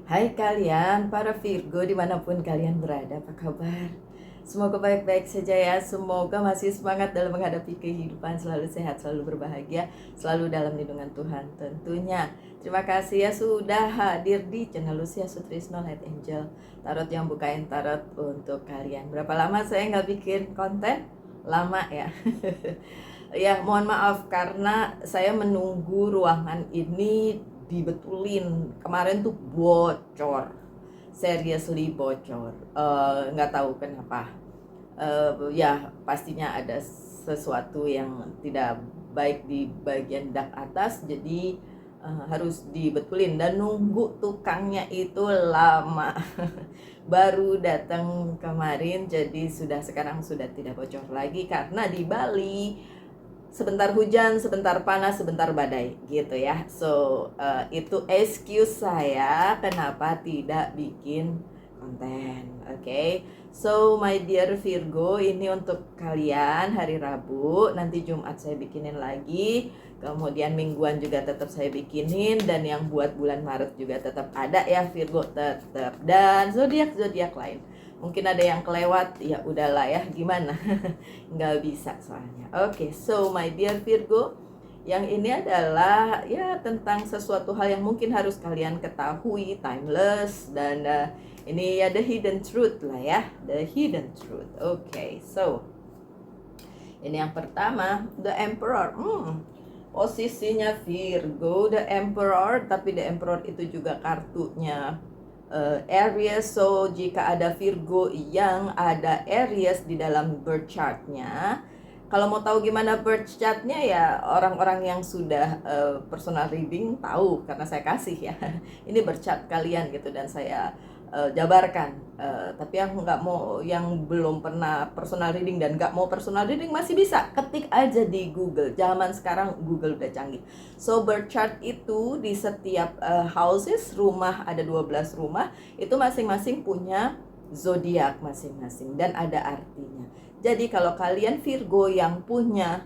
Hai kalian, para Virgo dimanapun kalian berada, apa kabar? Semoga baik-baik saja ya, semoga masih semangat dalam menghadapi kehidupan, selalu sehat, selalu berbahagia, selalu dalam lindungan Tuhan tentunya. Terima kasih ya sudah hadir di channel Lucia Sutrisno Light Angel, tarot yang bukain tarot untuk kalian. Berapa lama saya nggak bikin konten? Lama ya. Ya, mohon maaf karena saya menunggu ruangan ini dibetulin. Kemarin tuh bocor, seriously bocor. Nggak tahu kenapa. Ya pastinya ada sesuatu yang tidak baik di bagian dak atas, jadi harus dibetulin dan nunggu tukangnya itu lama. Baru datang kemarin, jadi sekarang sudah tidak bocor lagi karena di Bali sebentar hujan, sebentar panas, sebentar badai gitu ya. So itu excuse saya kenapa tidak bikin konten. Oke. So my dear Virgo, ini untuk kalian hari Rabu, nanti Jumat saya bikinin lagi, kemudian mingguan juga tetap saya bikinin, dan yang buat bulan Maret juga tetap ada ya Virgo, tetap, dan zodiak lain. Mungkin ada yang kelewat, ya udahlah ya, gimana. Nggak bisa soalnya. Oke, so my dear Virgo, yang ini adalah ya tentang sesuatu hal yang mungkin harus kalian ketahui, timeless, dan ini ya the hidden truth lah ya, the hidden truth. Oke, so ini yang pertama, the Emperor. Posisinya Virgo, the Emperor, tapi the Emperor itu juga kartunya Aries. So jika ada Virgo yang ada Aries di dalam birth chartnya, kalau mau tahu gimana birth chartnya ya orang-orang yang sudah personal reading tahu karena saya kasih ya. Ini birth chart kalian gitu, dan saya jabarkan. Tapi yang nggak mau, yang belum pernah personal reading dan nggak mau personal reading, masih bisa ketik aja di Google. Zaman sekarang Google udah canggih. So birth chart itu di setiap houses, rumah, ada 12 rumah, itu masing-masing punya zodiak masing-masing dan ada artinya. Jadi kalau kalian Virgo yang punya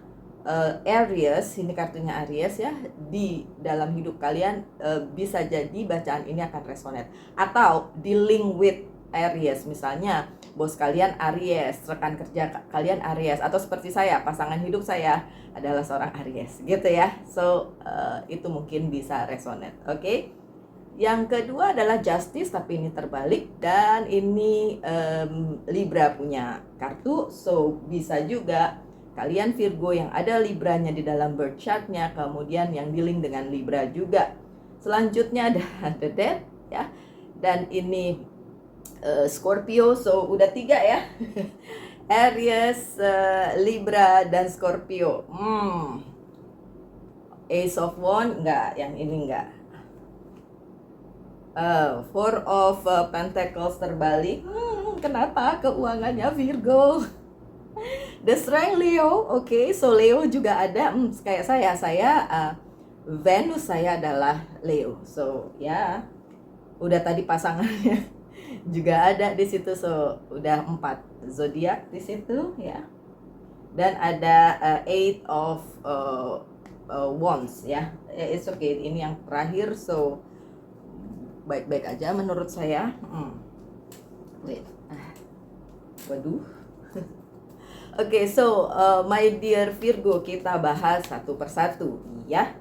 Aries, ini kartunya Aries ya, di dalam hidup kalian bisa jadi bacaan ini akan resonate atau di link with Aries. Misalnya bos kalian Aries, rekan kerja kalian Aries, atau seperti saya, pasangan hidup saya adalah seorang Aries gitu ya. So itu mungkin bisa resonate. Oke. Yang kedua adalah Justice, tapi ini terbalik, dan ini Libra punya kartu. So bisa juga kalian Virgo yang ada Libranya di dalam birth chartnya, kemudian yang dealing dengan Libra juga. Selanjutnya ada The Death ya, dan ini Scorpio. So udah 3 ya. Aries, Libra, dan Scorpio. Ace of Wands enggak, yang ini enggak. Four of Pentacles terbalik. Kenapa keuangannya Virgo? The Strength Leo. Oke, so Leo juga ada. Kayak saya Venus saya adalah Leo. So ya, udah tadi pasangannya juga ada di situ. So udah 4 zodiak di situ ya. Dan ada Eight of Wands ya. It's okay. Ini yang terakhir. So baik-baik aja menurut saya. Wait. Waduh. Oke, so my dear Virgo, kita bahas satu persatu ya.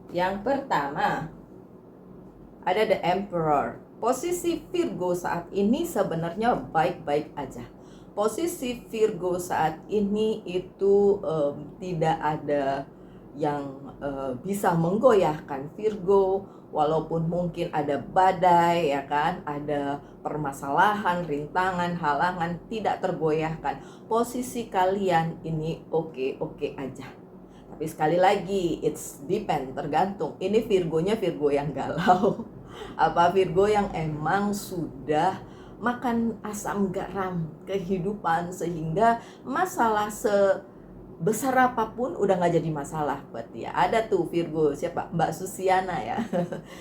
Yang pertama ada the Emperor. Posisi Virgo saat ini sebenarnya baik-baik aja. Posisi Virgo saat ini itu tidak ada yang bisa menggoyahkan Virgo, walaupun mungkin ada badai ya kan, ada permasalahan, rintangan, halangan, tidak tergoyahkan. Posisi kalian ini oke aja. Tapi sekali lagi, it's depend, tergantung. Ini Virgonya Virgo yang galau apa Virgo yang emang sudah makan asam garam kehidupan, sehingga masalah besar apapun udah nggak jadi masalah buat dia. Ada tuh Virgo, siapa? Mbak Susiana ya,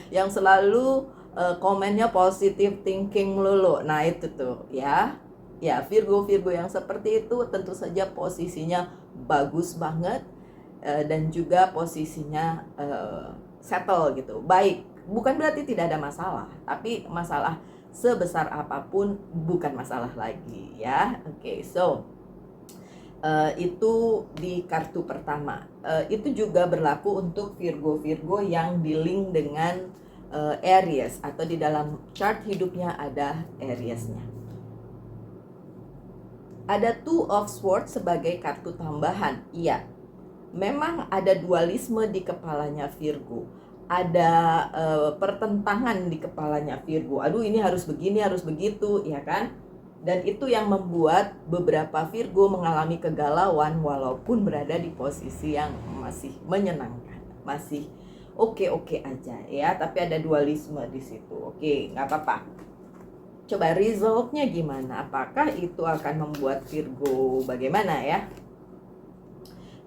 yang selalu komennya positive thinking melulu. Nah itu tuh ya, Virgo yang seperti itu tentu saja posisinya bagus banget, dan juga posisinya settle gitu, baik bukan berarti tidak ada masalah, tapi masalah sebesar apapun bukan masalah lagi ya. Oke, so itu di kartu pertama. Itu juga berlaku untuk Virgo yang di-link dengan Aries, atau di dalam chart hidupnya ada Aries-nya. Ada Two of Swords sebagai kartu tambahan. Iya, memang ada dualisme di kepalanya Virgo. Ada pertentangan di kepalanya Virgo. Aduh, ini harus begini, harus begitu, ya kan? Dan itu yang membuat beberapa Virgo mengalami kegalauan walaupun berada di posisi yang masih menyenangkan, masih oke-oke aja ya, tapi ada dualisme di situ. Oke, nggak apa-apa. Coba resultnya gimana? Apakah itu akan membuat Virgo bagaimana ya?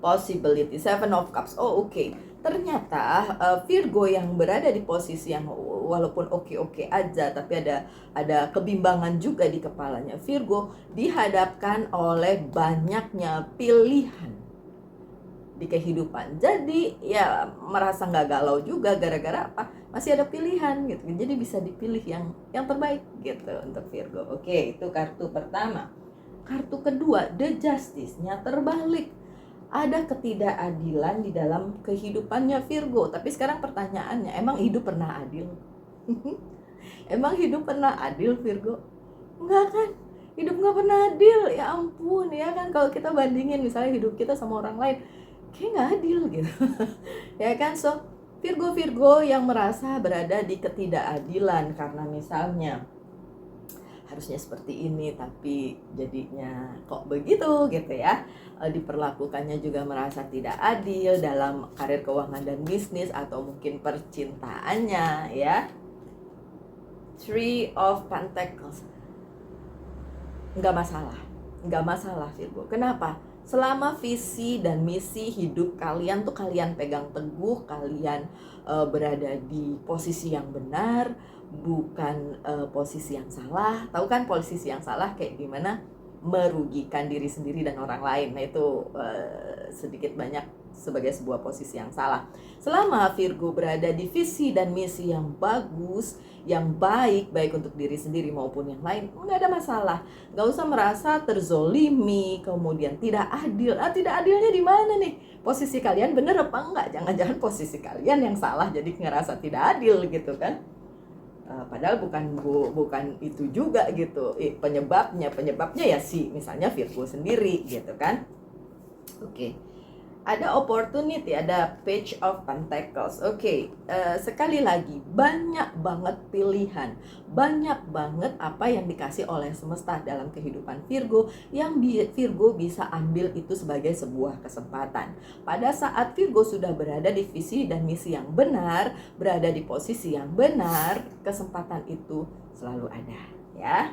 Possibility, Seven of Cups. Oh, oke. Ternyata Virgo yang berada di posisi yang walaupun oke-oke aja, tapi ada kebimbangan juga di kepalanya. Virgo dihadapkan oleh banyaknya pilihan di kehidupan. Jadi ya merasa nggak galau juga gara-gara apa? Masih ada pilihan gitu. Jadi bisa dipilih yang terbaik gitu untuk Virgo. Oke, itu kartu pertama. Kartu kedua, The Justice-nya terbalik. Ada ketidakadilan di dalam kehidupannya Virgo. Tapi sekarang pertanyaannya, emang hidup pernah adil? Emang hidup pernah adil Virgo? Enggak kan? Hidup nggak pernah adil, ya ampun ya kan. Kalau kita bandingin misalnya hidup kita sama orang lain, kayak nggak adil gitu. Ya kan, so Virgo yang merasa berada di ketidakadilan karena misalnya harusnya seperti ini tapi jadinya kok begitu gitu ya. Diperlakukannya juga merasa tidak adil dalam karir keuangan dan bisnis atau mungkin percintaannya ya. Three of Pentacles. Nggak masalah Virgo. Kenapa? Selama visi dan misi hidup kalian tuh kalian pegang teguh, kalian berada di posisi yang benar, bukan posisi yang salah. Tahu kan posisi yang salah kayak gimana? Merugikan diri sendiri dan orang lain. Nah itu sedikit banyak sebagai sebuah posisi yang salah. Selama Virgo berada di visi dan misi yang bagus, yang baik untuk diri sendiri maupun yang lain, nggak ada masalah. Nggak usah merasa terzolimi, kemudian tidak adil. Tidak adilnya di mana nih? Posisi kalian bener apa enggak? Jangan-jangan posisi kalian yang salah jadi ngerasa tidak adil gitu kan? Padahal bukan itu juga gitu. Penyebabnya ya misalnya Virgo sendiri gitu kan. Oke. Ada opportunity, ada Page of Pentacles. Oke, sekali lagi banyak banget pilihan, banyak banget apa yang dikasih oleh semesta dalam kehidupan Virgo yang Virgo bisa ambil itu sebagai sebuah kesempatan. Pada saat Virgo sudah berada di visi dan misi yang benar, berada di posisi yang benar, kesempatan itu selalu ada ya.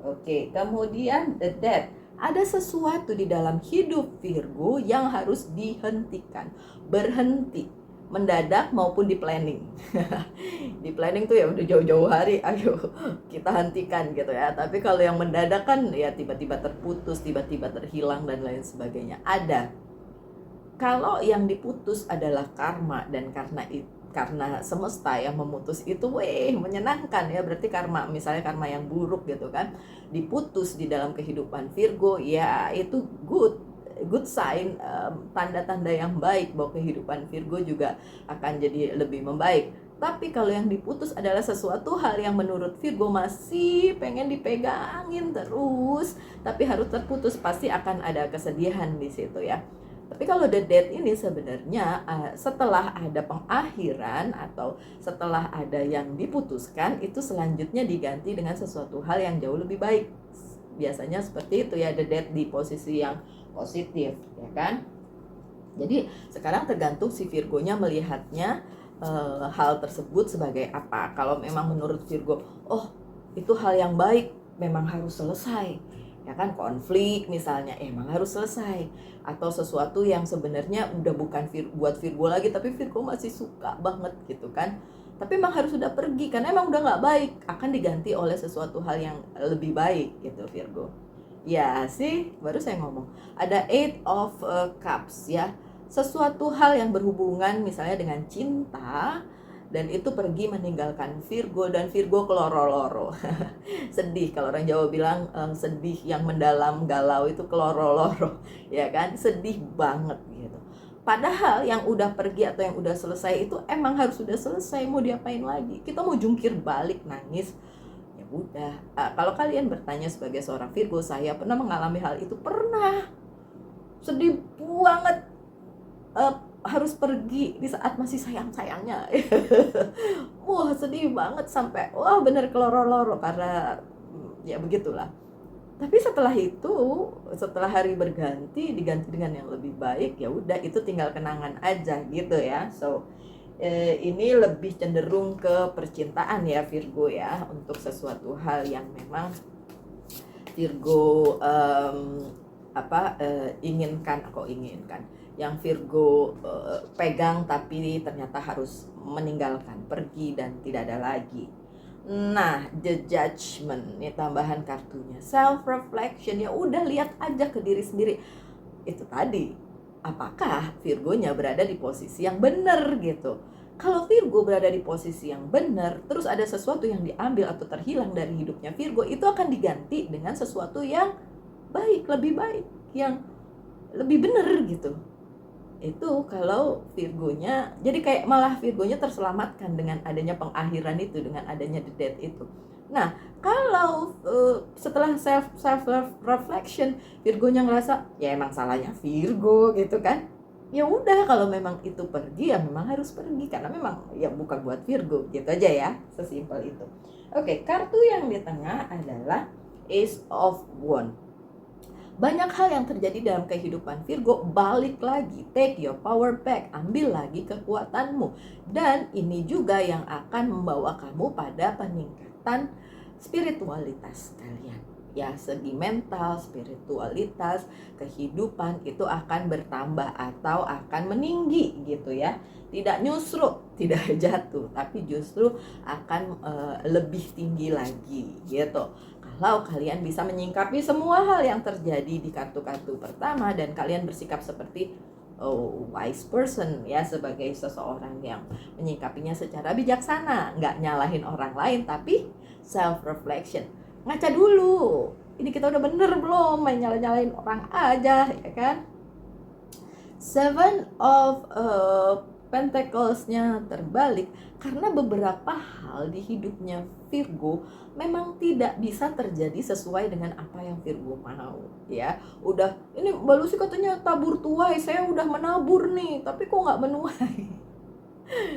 Oke, kemudian the Death. Ada sesuatu di dalam hidup Virgo yang harus dihentikan, berhenti, mendadak maupun di planning. Di planning tuh ya udah jauh-jauh hari, ayo kita hentikan gitu ya. Tapi kalau yang mendadak kan ya tiba-tiba terputus, tiba-tiba terhilang dan lain sebagainya. Ada. Kalau yang diputus adalah karma, dan karena semesta yang memutus itu menyenangkan ya, berarti karma, misalnya karma yang buruk gitu kan diputus di dalam kehidupan Virgo, ya itu good sign, tanda-tanda yang baik bahwa kehidupan Virgo juga akan jadi lebih membaik. Tapi kalau yang diputus adalah sesuatu hal yang menurut Virgo masih pengen dipegangin terus tapi harus terputus, pasti akan ada kesedihan di situ ya. Tapi kalau the Death ini sebenarnya setelah ada pengakhiran atau setelah ada yang diputuskan, itu selanjutnya diganti dengan sesuatu hal yang jauh lebih baik. Biasanya seperti itu ya, the Death di posisi yang positif ya kan. Jadi sekarang tergantung si Virgonya melihatnya hal tersebut sebagai apa. Kalau memang menurut Virgo, oh itu hal yang baik, memang harus selesai ya kan, konflik misalnya emang harus selesai, atau sesuatu yang sebenarnya udah bukan buat Virgo lagi tapi Virgo masih suka banget gitu kan, tapi emang harus sudah pergi karena emang udah nggak baik, akan diganti oleh sesuatu hal yang lebih baik gitu Virgo. Ya sih, baru saya ngomong ada Eight of Cups ya, sesuatu hal yang berhubungan misalnya dengan cinta dan itu pergi meninggalkan Virgo, dan Virgo keloro-loro. Sedih, kalau orang Jawa bilang sedih yang mendalam, galau itu keloro-loro, ya kan, sedih banget gitu. Padahal yang udah pergi atau yang udah selesai itu emang harus sudah selesai, mau diapain lagi? Kita mau jungkir balik nangis, ya udah. Kalau kalian bertanya sebagai seorang Virgo, saya pernah mengalami hal itu, pernah sedih banget, harus pergi di saat masih sayang-sayangnya. Wah, sedih banget sampai wah bener keloro-loro karena ya begitulah. Tapi setelah itu, setelah hari berganti diganti dengan yang lebih baik, ya udah itu tinggal kenangan aja gitu ya. So ini lebih cenderung ke percintaan ya Virgo ya, untuk sesuatu hal yang memang Virgo inginkan, yang Virgo pegang tapi ternyata harus meninggalkan, pergi dan tidak ada lagi. Nah, the judgment, ini tambahan kartunya, self reflection, ya udah lihat aja ke diri sendiri. Itu tadi, apakah Virgonya berada di posisi yang benar gitu. Kalau Virgo berada di posisi yang benar, terus ada sesuatu yang diambil atau terhilang dari hidupnya Virgo, itu akan diganti dengan sesuatu yang baik, lebih baik, yang lebih benar gitu. Itu kalau Virgonya, jadi kayak malah Virgonya terselamatkan dengan adanya pengakhiran itu, dengan adanya the death itu. Nah, kalau setelah self reflection Virgonya ngerasa ya emang salahnya Virgo gitu kan, ya udah, kalau memang itu pergi ya memang harus pergi karena memang ya bukan buat Virgo, gitu aja ya, sesimpel itu. Oke, kartu yang di tengah adalah Ace of Wands. Banyak hal yang terjadi dalam kehidupan Virgo, balik lagi, take your power back, ambil lagi kekuatanmu. Dan ini juga yang akan membawa kamu pada peningkatan spiritualitas kalian. Ya, segi mental, spiritualitas, kehidupan itu akan bertambah atau akan meninggi gitu ya. Tidak nyusruk, tidak jatuh, tapi justru akan lebih tinggi lagi gitu. Kalau kalian bisa menyingkapi semua hal yang terjadi di kartu-kartu pertama dan kalian bersikap seperti wise person ya, sebagai seseorang yang menyingkapinya secara bijaksana, nggak nyalahin orang lain tapi self reflection, ngaca dulu, ini kita udah bener belum, main nyalahin orang aja ya kan. Seven of Pentacles-nya terbalik karena beberapa hal di hidupnya Virgo memang tidak bisa terjadi sesuai dengan apa yang Virgo mau ya. Udah, ini Mbak Lucy katanya tabur tuai, saya udah menabur nih tapi kok nggak menuai.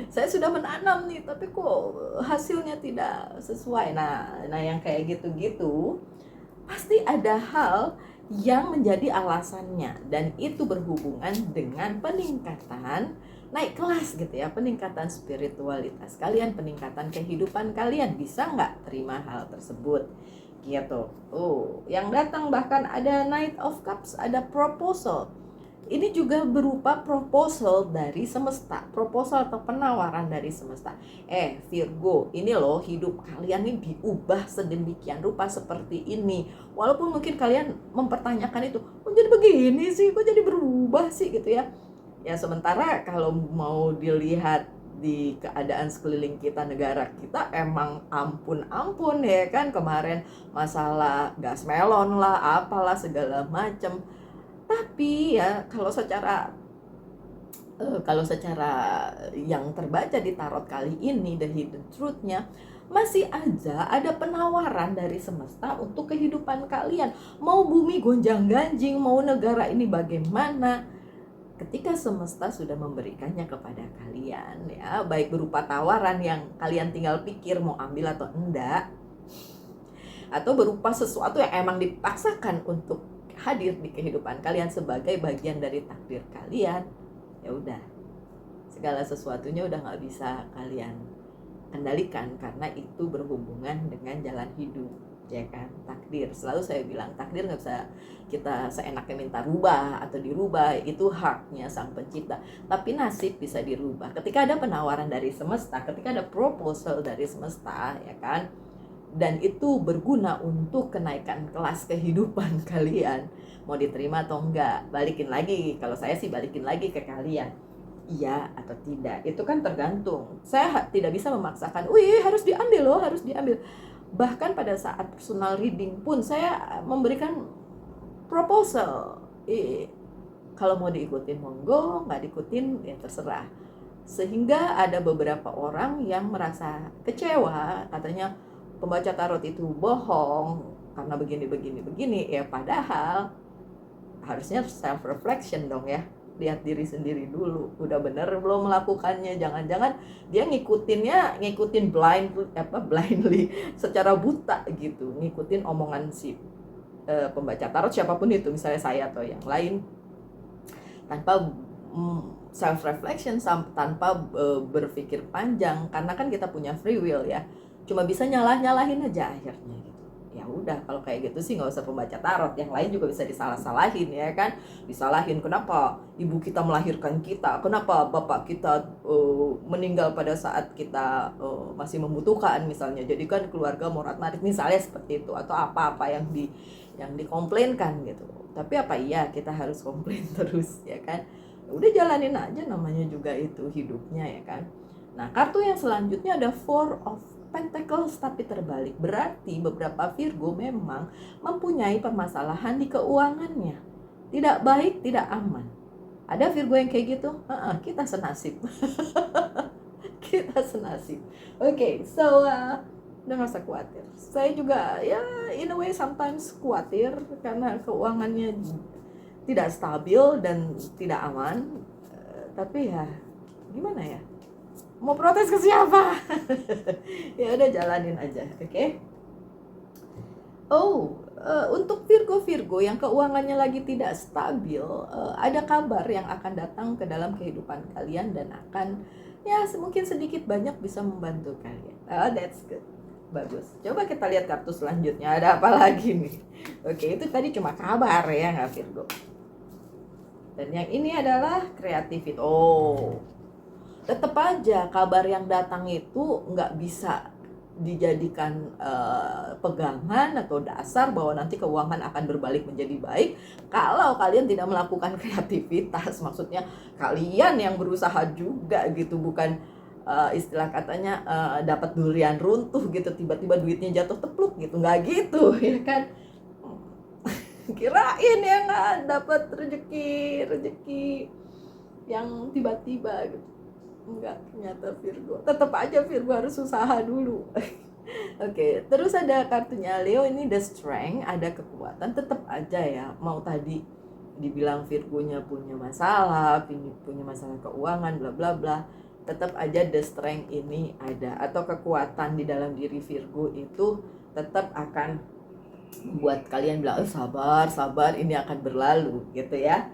Saya sudah menanam nih tapi kok hasilnya tidak sesuai. Nah yang kayak gitu-gitu pasti ada hal yang menjadi alasannya, dan itu berhubungan dengan peningkatan naik kelas gitu ya, peningkatan spiritualitas kalian, peningkatan kehidupan kalian. Bisa nggak terima hal tersebut gitu. Yang datang bahkan ada Knight of Cups, ada proposal. Ini juga berupa proposal dari semesta, proposal atau penawaran dari semesta. Virgo, ini loh hidup kalian ini diubah sedemikian rupa seperti ini. Walaupun mungkin kalian mempertanyakan itu, kok jadi begini sih, kok jadi berubah sih gitu ya. Ya sementara kalau mau dilihat di keadaan sekeliling kita, negara kita emang ampun ya kan, kemarin masalah gas melon lah, apalah segala macam. Tapi ya kalau secara yang terbaca di tarot kali ini, the hidden truth-nya, masih aja ada penawaran dari semesta untuk kehidupan kalian. Mau bumi gonjang-ganjing, mau negara ini bagaimana, ketika semesta sudah memberikannya kepada kalian ya, baik berupa tawaran yang kalian tinggal pikir mau ambil atau enggak, atau berupa sesuatu yang emang dipaksakan untuk hadir di kehidupan kalian sebagai bagian dari takdir kalian, ya udah, segala sesuatunya udah nggak bisa kalian kendalikan karena itu berhubungan dengan jalan hidup ya kan. Takdir, selalu saya bilang takdir nggak bisa kita seenaknya minta rubah atau dirubah, itu haknya sang pencipta. Tapi nasib bisa dirubah ketika ada penawaran dari semesta, ketika ada proposal dari semesta ya kan, dan itu berguna untuk kenaikan kelas kehidupan kalian, mau diterima atau enggak, balikin lagi, kalau saya sih balikin lagi ke kalian. iya atau tidak. Itu kan tergantung. Saya tidak bisa memaksakan, wih harus diambil loh, harus diambil. Bahkan pada saat personal reading pun saya memberikan proposal. Kalau mau diikutin monggo, nggak diikutin ya terserah. Sehingga ada beberapa orang yang merasa kecewa, katanya pembaca tarot itu bohong karena begini. Ya padahal harusnya self reflection dong ya, lihat diri sendiri dulu, udah bener belum melakukannya. Jangan-jangan dia ngikutin blindly secara buta gitu, ngikutin omongan si pembaca tarot siapapun itu, misalnya saya atau yang lain, tanpa self reflection, tanpa berpikir panjang. Karena kan kita punya free will ya, cuma bisa nyalahin aja akhirnya gitu. Ya udah, kalau kayak gitu sih nggak usah pembaca tarot, yang lain juga bisa disalah-salahin ya kan. Disalahin, kenapa ibu kita melahirkan kita, kenapa bapak kita meninggal pada saat kita masih membutuhkan misalnya, jadi kan keluarga morat-marit misalnya seperti itu, atau apa-apa yang dikomplainkan gitu. Tapi apa iya kita harus komplain terus ya kan? Udah jalanin aja, namanya juga itu hidupnya ya kan. Nah, kartu yang selanjutnya ada Four of Pentacles tapi terbalik. Berarti beberapa Virgo memang mempunyai permasalahan di keuangannya. Tidak baik, tidak aman. Ada Virgo yang kayak gitu? Kita senasib. Kita senasib. Oke, so udah gak usah khawatir. Saya juga ya in a way sometimes khawatir karena keuangannya tidak stabil dan tidak aman. Tapi ya gimana ya, mau protes ke siapa? Ya udah jalanin aja, oke? Untuk Virgo yang keuangannya lagi tidak stabil, ada kabar yang akan datang ke dalam kehidupan kalian dan akan ya mungkin sedikit banyak bisa membantu kalian. That's good. Bagus. Coba kita lihat kartu selanjutnya, ada apa lagi nih? Oke, itu tadi cuma kabar ya, nggak Virgo. Dan yang ini adalah kreativitas. Tetap aja kabar yang datang itu nggak bisa dijadikan pegangan atau dasar bahwa nanti keuangan akan berbalik menjadi baik kalau kalian tidak melakukan kreativitas. Maksudnya kalian yang berusaha juga gitu, bukan istilah katanya dapat durian runtuh gitu, tiba-tiba duitnya jatuh tepluk gitu, nggak gitu ya kan. Kirain ya nggak dapat rezeki yang tiba-tiba gitu, enggak, ternyata Virgo. Tetap aja Virgo harus usaha dulu. Oke, terus ada kartunya Leo, ini the strength, ada kekuatan. Tetap aja ya, mau tadi dibilang Virgonya punya masalah keuangan bla bla bla, tetap aja the strength ini ada, atau kekuatan di dalam diri Virgo itu tetap akan buat kalian bilang sabar ini akan berlalu gitu ya.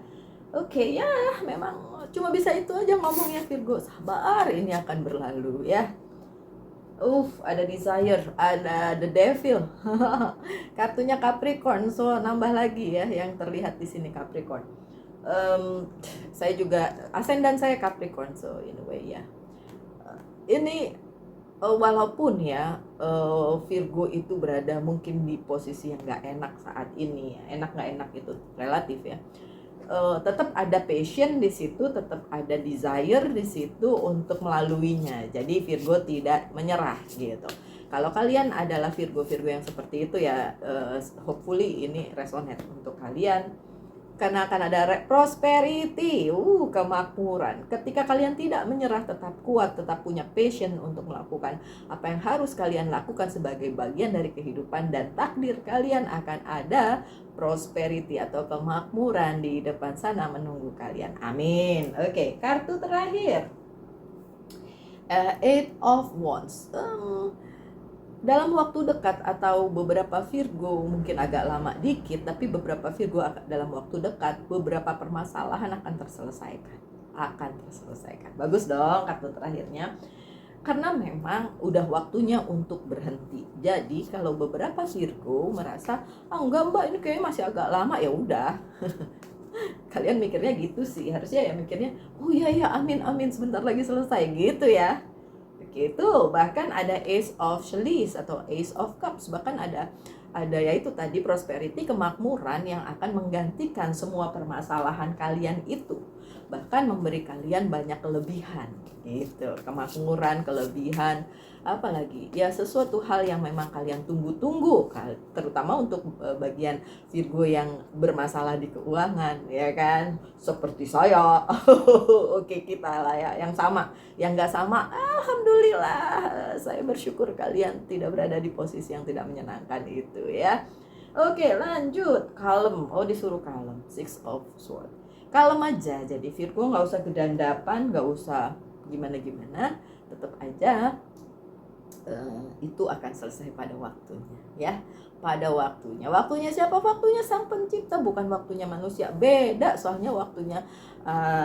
Oke, ya memang cuma bisa itu aja ngomongnya Virgo, sabar ini akan berlalu ya. Ada desire, ada the devil. Kartunya Capricorn, so nambah lagi ya yang terlihat di sini Capricorn. Saya juga ascendant saya Capricorn, so in a way ya. Ini walaupun ya Virgo itu berada mungkin di posisi yang nggak enak saat ini ya. Enak nggak enak itu relatif ya. Tetap ada passion di situ, tetap ada desire di situ untuk melaluinya. Jadi Virgo tidak menyerah gitu. Kalau kalian adalah Virgo yang seperti itu ya, hopefully ini resonate untuk kalian. Karena akan ada prosperity, kemakmuran. Ketika kalian tidak menyerah, tetap kuat, tetap punya passion untuk melakukan apa yang harus kalian lakukan sebagai bagian dari kehidupan, dan takdir kalian akan ada prosperity atau kemakmuran di depan sana menunggu kalian. Amin. Oke, kartu terakhir. Eight of Wands. Dalam waktu dekat atau beberapa Virgo mungkin agak lama dikit, tapi beberapa Virgo dalam waktu dekat beberapa permasalahan akan terselesaikan. Bagus dong kartu terakhirnya. Karena memang udah waktunya untuk berhenti. Jadi kalau beberapa Virgo merasa enggak mbak, ini kayaknya masih agak lama, ya udah. Kalian mikirnya gitu sih, harusnya ya mikirnya iya amin sebentar lagi selesai gitu ya. Gitu. Bahkan ada Ace of Chalice atau Ace of Cups, bahkan ada yaitu tadi prosperity, kemakmuran yang akan menggantikan semua permasalahan kalian itu. bahkan memberi kalian banyak kelebihan gitu, kemakmuran, kelebihan, apalagi ya sesuatu hal yang memang kalian tunggu-tunggu, terutama untuk bagian Virgo yang bermasalah di keuangan, ya kan, seperti saya. Oke, kita lah ya yang sama. Yang nggak sama, alhamdulillah saya bersyukur kalian tidak berada di posisi yang tidak menyenangkan itu ya. Oke, lanjut. Kalem. Oh, disuruh kalem. Six of Swords. Kalem aja. Jadi Virgo nggak usah gedandapan, nggak usah gimana-gimana. Tetap aja itu akan selesai pada waktunya ya. Pada waktunya siapa? Waktunya Sang Pencipta, bukan waktunya manusia. Beda soalnya waktunya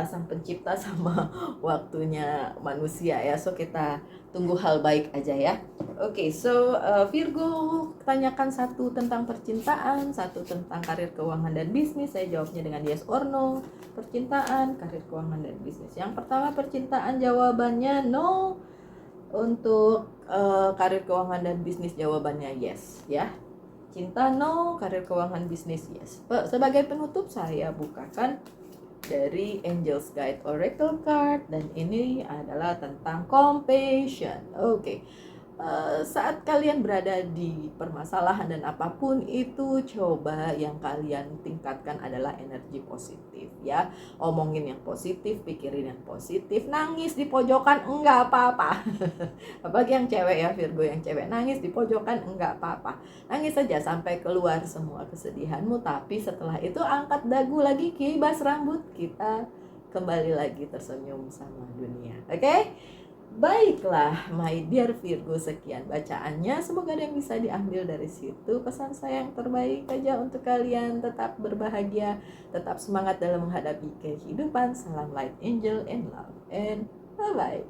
Sang Pencipta sama waktunya manusia ya. So kita tunggu hal baik aja ya. Oke, so Virgo tanyakan satu tentang percintaan, satu tentang karir, keuangan, dan bisnis. Saya jawabnya dengan yes or no. Percintaan, karir, keuangan, dan bisnis. Yang pertama percintaan, jawabannya no. Untuk karir, keuangan, dan bisnis jawabannya yes ya. Cinta no, karir, keuangan, bisnis yes. Sebagai penutup saya bukakan dari Angel's Guide Oracle Card, dan ini adalah tentang compassion. Oke. Saat kalian berada di permasalahan dan apapun itu, coba yang kalian tingkatkan adalah energi positif ya. Omongin yang positif, pikirin yang positif, nangis di pojokan enggak apa-apa. Apalagi yang cewek ya, Virgo yang cewek, nangis di pojokan enggak apa-apa. Nangis saja sampai keluar semua kesedihanmu, tapi setelah itu angkat dagu lagi, kibas rambut, kita kembali lagi tersenyum sama dunia. Oke? Baiklah, my dear Virgo, sekian bacaannya. Semoga ada yang bisa diambil dari situ. Pesan saya yang terbaik aja untuk kalian. Tetap berbahagia, tetap semangat dalam menghadapi kehidupan. Salam light, angel, and love, and bye-bye.